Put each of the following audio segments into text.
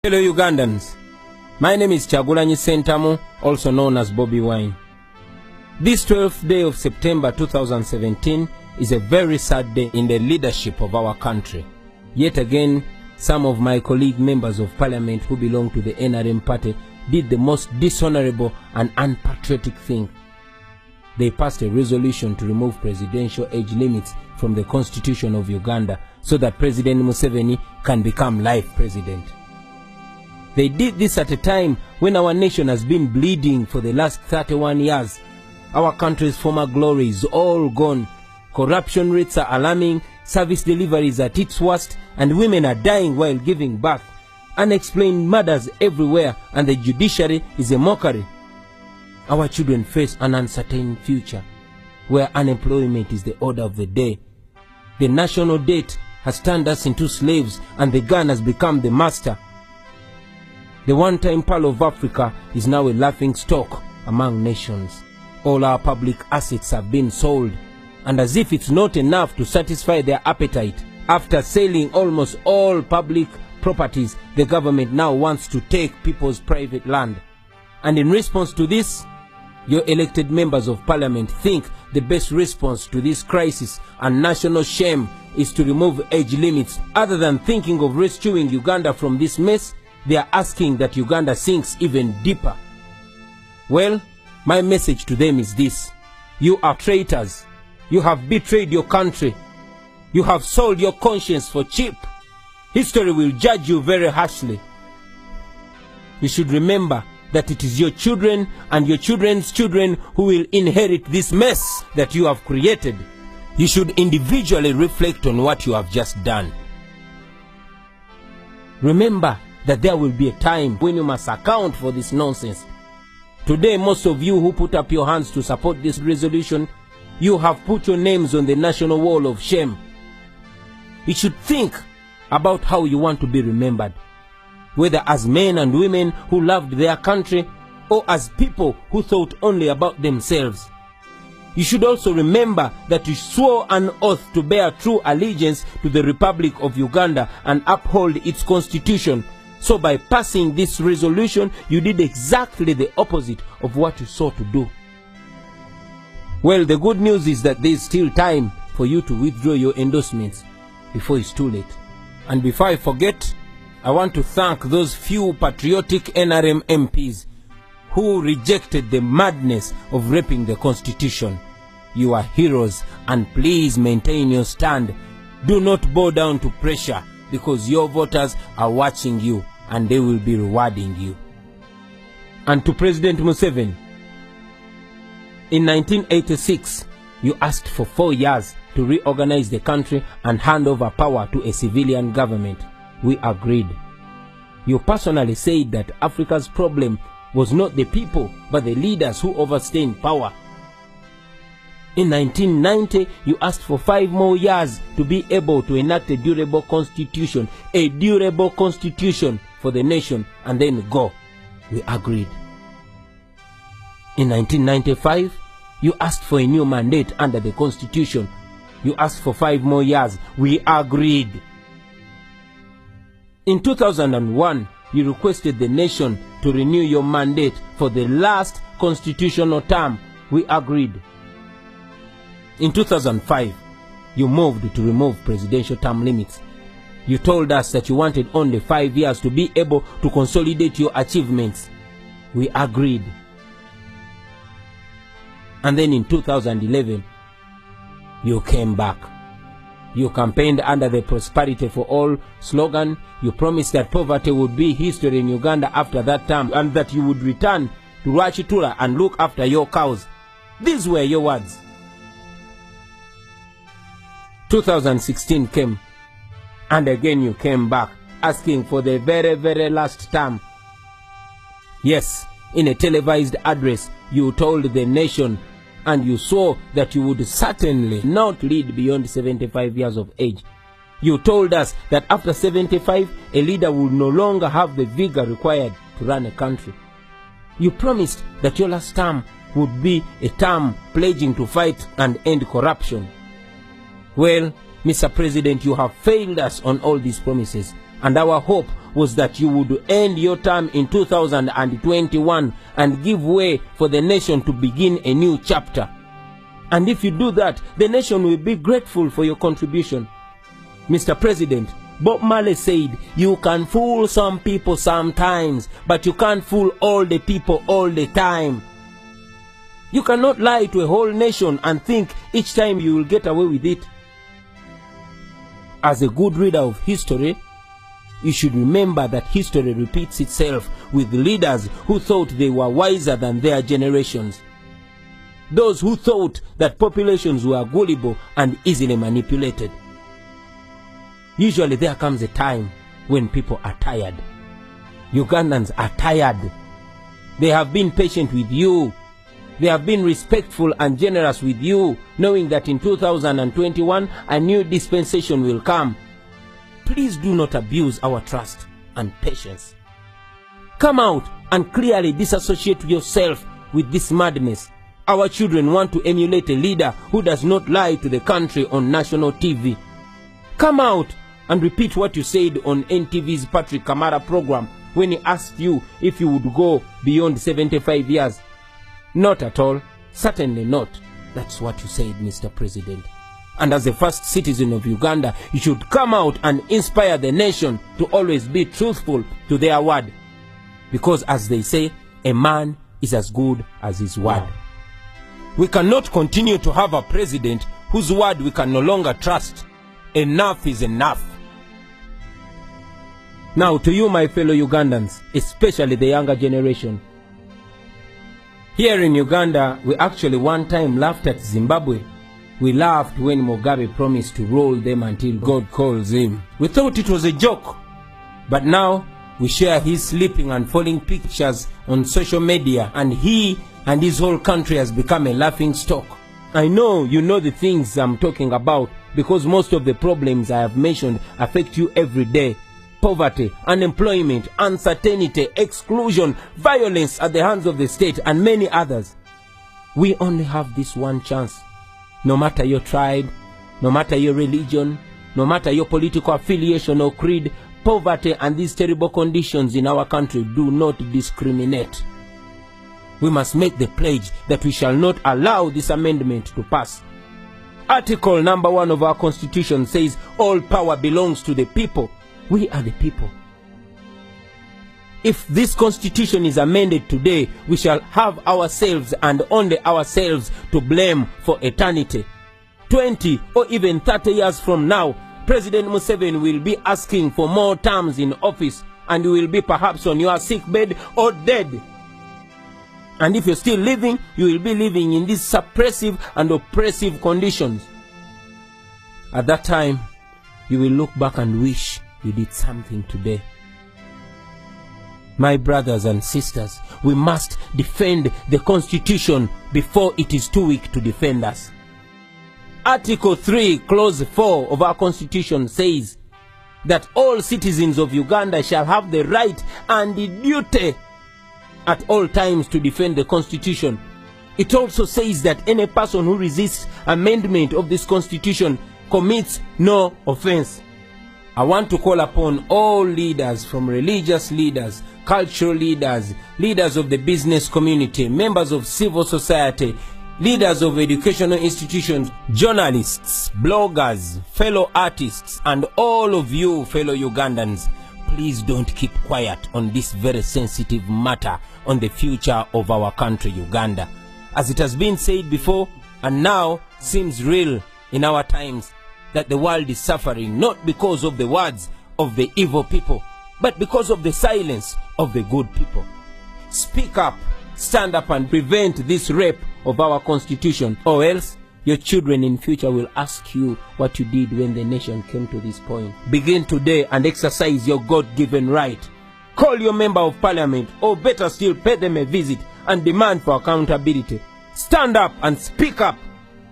Hello Ugandans, my name is Kyagulanyi Sentamu, also known as Bobi Wine. This 12th day of September 2017 is a very sad day in the leadership of our country. Yet again, some of my colleague members of parliament who belong to the NRM party did the most dishonorable and unpatriotic thing. They passed a resolution to remove presidential age limits from the constitution of Uganda so that President Museveni can become life president. They did this at a time when our nation has been bleeding for the last 31 years. Our country's former glory is all gone. Corruption rates are alarming, service deliveries at its worst, and women are dying while giving birth. Unexplained murders everywhere, and the judiciary is a mockery. Our children face an uncertain future, where unemployment is the order of the day. The national debt has turned us into slaves, and the gun has become the master. The one-time pearl of Africa is now a laughing stock among nations. All our public assets have been sold, and as if it's not enough to satisfy their appetite, after selling almost all public properties, the government now wants to take people's private land. And in response to this, your elected members of parliament think the best response to this crisis and national shame is to remove age limits. Other than thinking of rescuing Uganda from this mess, they are asking that Uganda sinks even deeper. Well, my message to them is this: you are traitors. You have betrayed your country. You have sold your conscience for cheap. History will judge you very harshly. You should remember that it is your children and your children's children who will inherit this mess that you have created. You should individually reflect on what you have just done. Remember that there will be a time when you must account for this nonsense. Today, most of you who put up your hands to support this resolution, you have put your names on the national wall of shame. You should think about how you want to be remembered, whether as men and women who loved their country or as people who thought only about themselves. You should also remember that you swore an oath to bear true allegiance to the Republic of Uganda and uphold its constitution. So by passing this resolution, you did exactly the opposite of what you sought to do. Well, the good news is that there is still time for you to withdraw your endorsements before it's too late. And before I forget, I want to thank those few patriotic NRM MPs who rejected the madness of raping the Constitution. You are heroes, and please maintain your stand. Do not bow down to pressure, because your voters are watching you and they will be rewarding you. And to President Museveni, in 1986, you asked for 4 years to reorganize the country and hand over power to a civilian government. We agreed. You personally said that Africa's problem was not the people, but the leaders who overstay in power. In 1990, you asked for 5 more years to be able to enact a durable constitution for the nation, and then go. We agreed. In 1995, you asked for a new mandate under the constitution. You asked for 5 more years. We agreed. In 2001, you requested the nation to renew your mandate for the last constitutional term. We agreed. In 2005, you moved to remove presidential term limits. You told us that you wanted only 5 years to be able to consolidate your achievements. We agreed. And then in 2011, you came back. You campaigned under the Prosperity for All slogan. You promised that poverty would be history in Uganda after that term, and that you would return to Rwachitura and look after your cows. These were your words. 2016 came, and again you came back, asking for the very, very last term. Yes, in a televised address, you told the nation and you swore that you would certainly not lead beyond 75 years of age. You told us that after 75, a leader would no longer have the vigor required to run a country. You promised that your last term would be a term pledging to fight and end corruption. Well, Mr. President, you have failed us on all these promises, and our hope was that you would end your term in 2021 and give way for the nation to begin a new chapter. And if you do that, the nation will be grateful for your contribution. Mr. President, Bob Marley said, you can fool some people sometimes, but you can't fool all the people all the time. You cannot lie to a whole nation and think each time you will get away with it. As a good reader of history, you should remember that history repeats itself with leaders who thought they were wiser than their generations. Those who thought that populations were gullible and easily manipulated. Usually there comes a time when people are tired. Ugandans are tired. They have been patient with you. They have been respectful and generous with you, knowing that in 2021 a new dispensation will come. Please do not abuse our trust and patience. Come out and clearly disassociate yourself with this madness. Our children want to emulate a leader who does not lie to the country on national TV. Come out and repeat what you said on NTV's Patrick Kamara program when he asked you if you would go beyond 75 years. Not at all. Certainly not. That's what you said, Mr. President. And as the first citizen of Uganda, you should come out and inspire the nation to always be truthful to their word. Because as they say, a man is as good as his word. We cannot continue to have a president whose word we can no longer trust. Enough is enough. Now to you, my fellow Ugandans, especially the younger generation. Here in Uganda, we actually one time laughed at Zimbabwe. We laughed when Mugabe promised to roll them until God calls him. We thought it was a joke. But now, we share his sleeping and falling pictures on social media, and he and his whole country has become a laughing stock. I know you know the things I'm talking about, because most of the problems I have mentioned affect you every day. Poverty, unemployment, uncertainty, exclusion, violence at the hands of the state, and many others. We only have this one chance. No matter your tribe, no matter your religion, no matter your political affiliation or creed, poverty and these terrible conditions in our country do not discriminate. We must make the pledge that we shall not allow this amendment to pass. Article number 1 of our Constitution says all power belongs to the people. We are the people. If this constitution is amended today, we shall have ourselves and only ourselves to blame for eternity. 20 or even 30 years from now, President Museveni will be asking for more terms in office, and you will be perhaps on your sick bed or dead. And if you're still living, you will be living in these suppressive and oppressive conditions. At that time, you will look back and wish you did something today. My brothers and sisters, we must defend the Constitution before it is too weak to defend us. Article 3, Clause 4 of our Constitution says that all citizens of Uganda shall have the right and the duty at all times to defend the Constitution. It also says that any person who resists amendment of this Constitution commits no offense. I want to call upon all leaders, from religious leaders, cultural leaders, leaders of the business community, members of civil society, leaders of educational institutions, journalists, bloggers, fellow artists, and all of you fellow Ugandans. Please don't keep quiet on this very sensitive matter on the future of our country, Uganda. As it has been said before, and now seems real in our times, that the world is suffering not because of the words of the evil people, but because of the silence of the good people. Speak up, stand up and prevent this rape of our Constitution, or else your children in future will ask you what you did when the nation came to this point. Begin today and exercise your God-given right. Call your member of parliament, or better still, pay them a visit and demand for accountability. Stand up and speak up.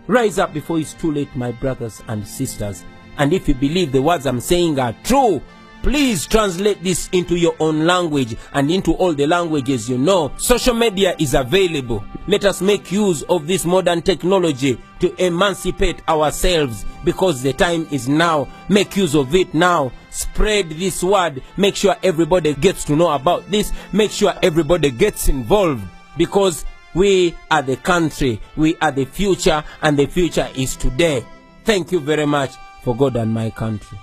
Rise up before it's too late, my brothers and sisters. And if you believe the words I'm saying are true, please translate this into your own language and into all the languages you know. Social media is available. Let us make use of this modern technology to emancipate ourselves, because the time is now. Make use of it now. spread this word. Make sure everybody gets to know about this. Make sure everybody gets involved, because we are the country, we are the future, and the future is today. Thank you very much. For God and my country.